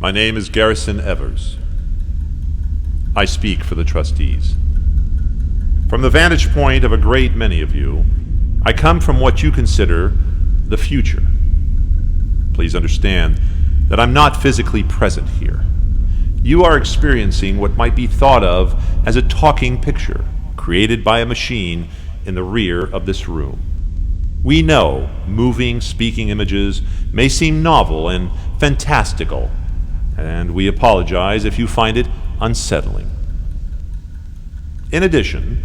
My name is Garrison Evers. I speak for the trustees. From the vantage point of a great many of you, I come from what you consider the future. Please understand that I'm not physically present here. You are experiencing what might be thought of as a talking picture created by a machine in the rear of this room. We know moving, speaking images may seem novel and fantastical, and we apologize if you find it unsettling. In addition,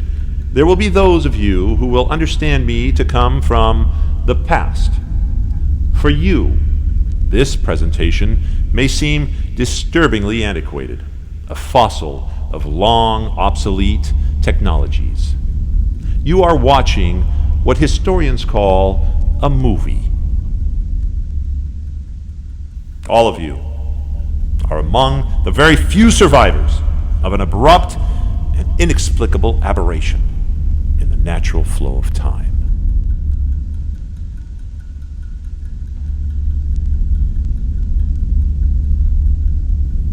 there will be those of you who will understand me to come from the past. For you, this presentation may seem disturbingly antiquated, a fossil of long obsolete technologies. You are watching what historians call a movie. All of you are among the very few survivors of an abrupt and inexplicable aberration in the natural flow of time.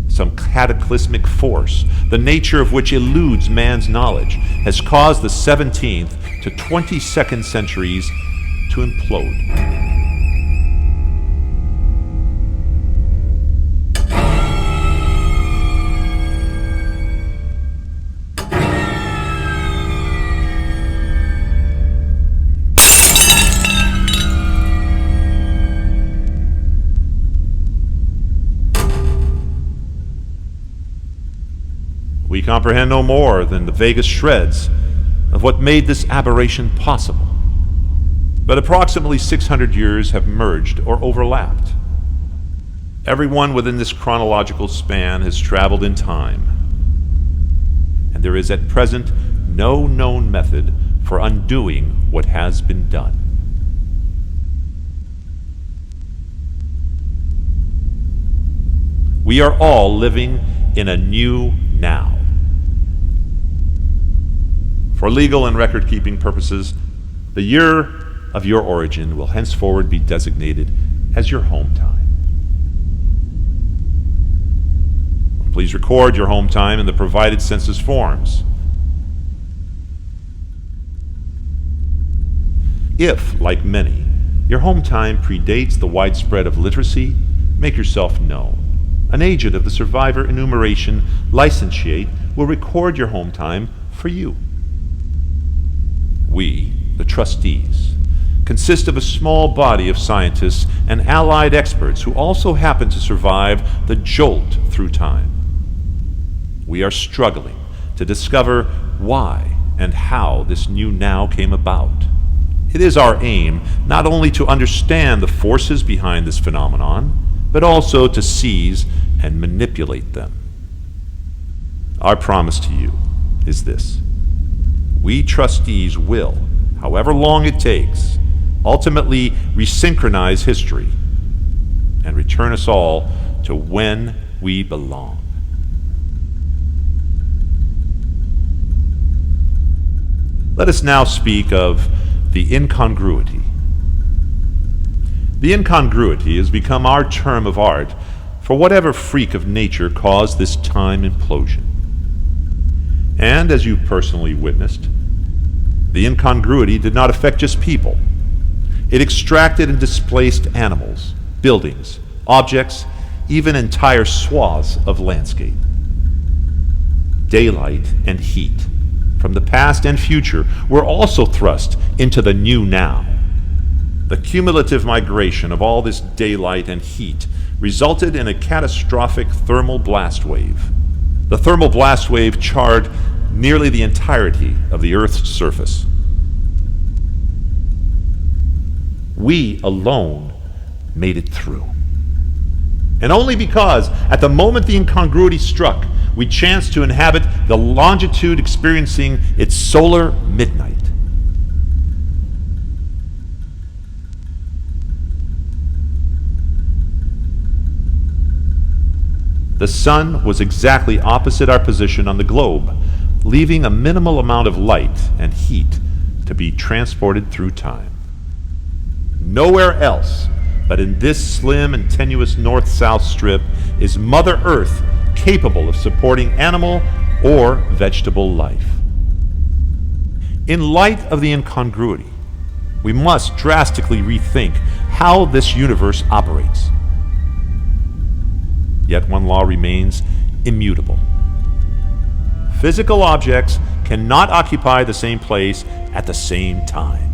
Some cataclysmic force, the nature of which eludes man's knowledge, has caused the 17th to 22nd centuries to implode. We comprehend no more than the vaguest shreds of what made this aberration possible. But approximately 600 years have merged or overlapped. Everyone within this chronological span has traveled in time, and there is at present no known method for undoing what has been done. We are all living in a new now. For legal and record-keeping purposes, the year of your origin will henceforward be designated as your home time. Please record your home time in the provided census forms. If, like many, your home time predates the widespread of literacy, make yourself known. An agent of the Survivor Enumeration Licentiate will record your home time for you. We, the trustees, consist of a small body of scientists and allied experts who also happen to survive the jolt through time. We are struggling to discover why and how this new now came about. It is our aim not only to understand the forces behind this phenomenon, but also to seize and manipulate them. Our promise to you is this. We trustees will, however long it takes, ultimately resynchronize history and return us all to when we belong. Let us now speak of the incongruity. The incongruity has become our term of art for whatever freak of nature caused this time implosion. And as you personally witnessed, the incongruity did not affect just people. It extracted and displaced animals, buildings, objects, even entire swaths of landscape. Daylight and heat from the past and future were also thrust into the new now. The cumulative migration of all this daylight and heat resulted in a catastrophic thermal blast wave. The thermal blast wave charred nearly the entirety of the Earth's surface. We alone made it through. And only because, at the moment the incongruity struck, we chanced to inhabit the longitude experiencing its solar midnight. The sun was exactly opposite our position on the globe, leaving a minimal amount of light and heat to be transported through time. Nowhere else but in this slim and tenuous north-south strip is Mother Earth capable of supporting animal or vegetable life. In light of the incongruity, we must drastically rethink how this universe operates. Yet one law remains immutable. Physical objects cannot occupy the same place at the same time.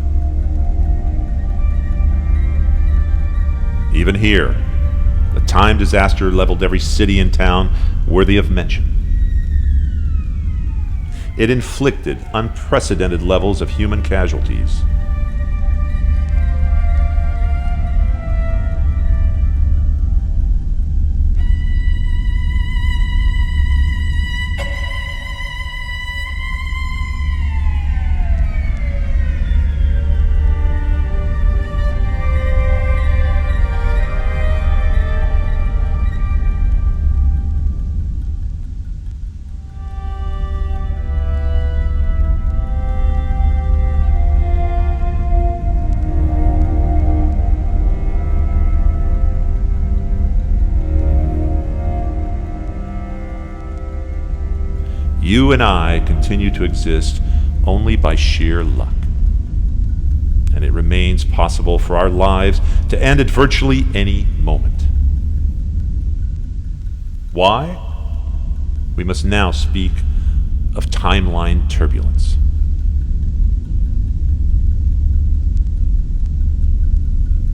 Even here, the time disaster leveled every city and town worthy of mention. It inflicted unprecedented levels of human casualties. You and I continue to exist only by sheer luck. And it remains possible for our lives to end at virtually any moment. Why? We must now speak of timeline turbulence.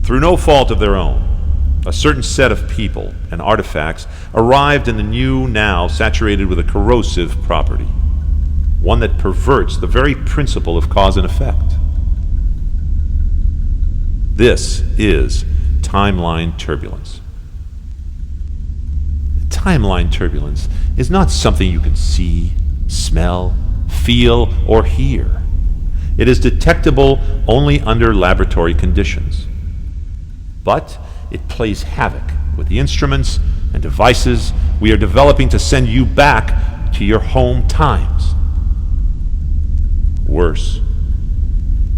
Through no fault of their own, a certain set of people and artifacts arrived in the new now saturated with a corrosive property, one that perverts the very principle of cause and effect. This is timeline turbulence. Timeline turbulence is not something you can see, smell, feel, or hear. It is detectable only under laboratory conditions. But it plays havoc with the instruments and devices we are developing to send you back to your home times. Worse,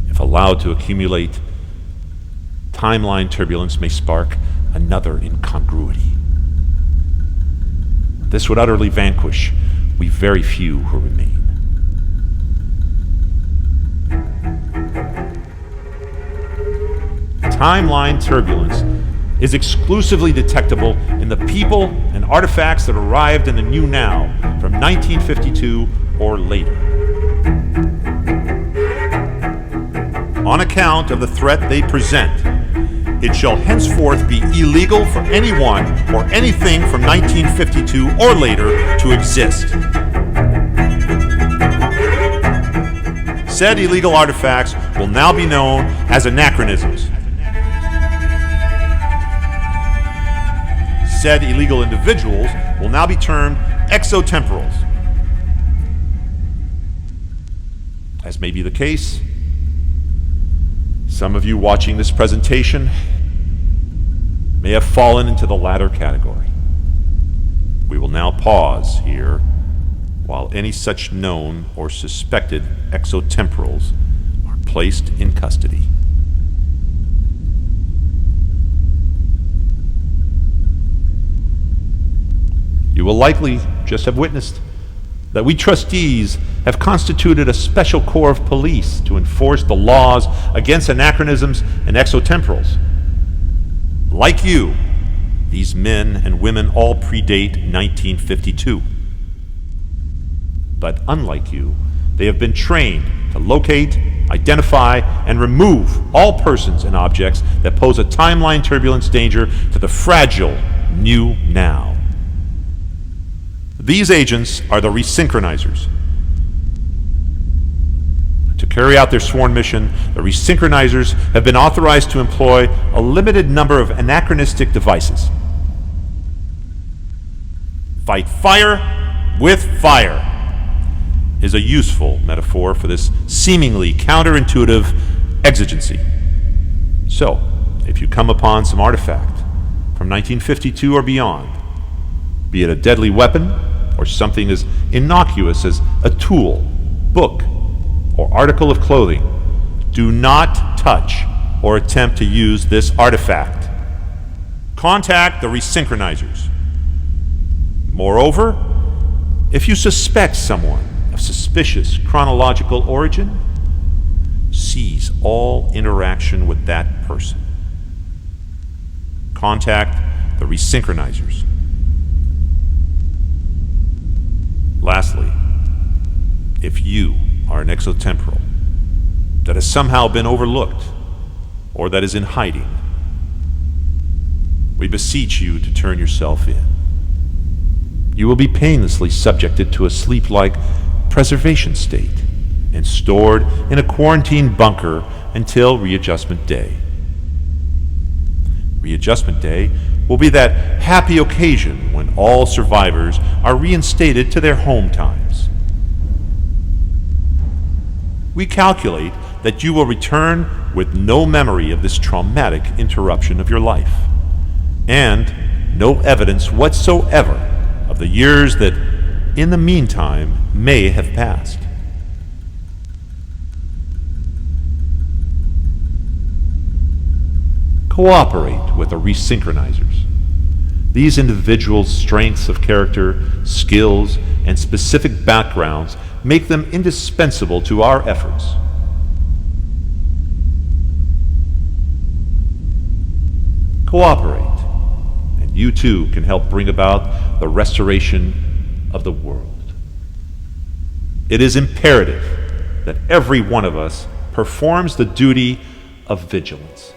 if allowed to accumulate, timeline turbulence may spark another incongruity. This would utterly vanquish we very few who remain. Timeline turbulence is exclusively detectable in the people and artifacts that arrived in the new now from 1952 or later. On account of the threat they present, it shall henceforth be illegal for anyone or anything from 1952 or later to exist. Said illegal artifacts will now be known as anachronisms. Said illegal individuals will now be termed exotemporals. As may be the case, some of you watching this presentation may have fallen into the latter category. We will now pause here while any such known or suspected exotemporals are placed in custody. You will likely just have witnessed that we trustees have constituted a special corps of police to enforce the laws against anachronisms and exotemporals. Like you, these men and women all predate 1952. But unlike you, they have been trained to locate identify, and remove all persons and objects that pose a timeline turbulence danger to the fragile new now. These agents are the resynchronizers. To carry out their sworn mission, the resynchronizers have been authorized to employ a limited number of anachronistic devices. Fight fire with fire is a useful metaphor for this seemingly counterintuitive exigency. So, if you come upon some artifact from 1952 or beyond, be it a deadly weapon or something as innocuous as a tool, book, or article of clothing, do not touch or attempt to use this artifact. Contact the resynchronizers. Moreover, if you suspect someone of suspicious chronological origin, cease all interaction with that person. Contact the resynchronizers. Lastly, if you are an exotemporal that has somehow been overlooked or that is in hiding, we beseech you to turn yourself in. You will be painlessly subjected to a sleep-like preservation state and stored in a quarantine bunker until readjustment day. Readjustment day will be that happy occasion when all survivors are reinstated to their home times. We calculate that you will return with no memory of this traumatic interruption of your life, and no evidence whatsoever of the years that, in the meantime, may have passed. Cooperate with the resynchronizers. These individuals' strengths of character, skills, and specific backgrounds make them indispensable to our efforts. Cooperate, and you too can help bring about the restoration of the world. It is imperative that every one of us performs the duty of vigilance.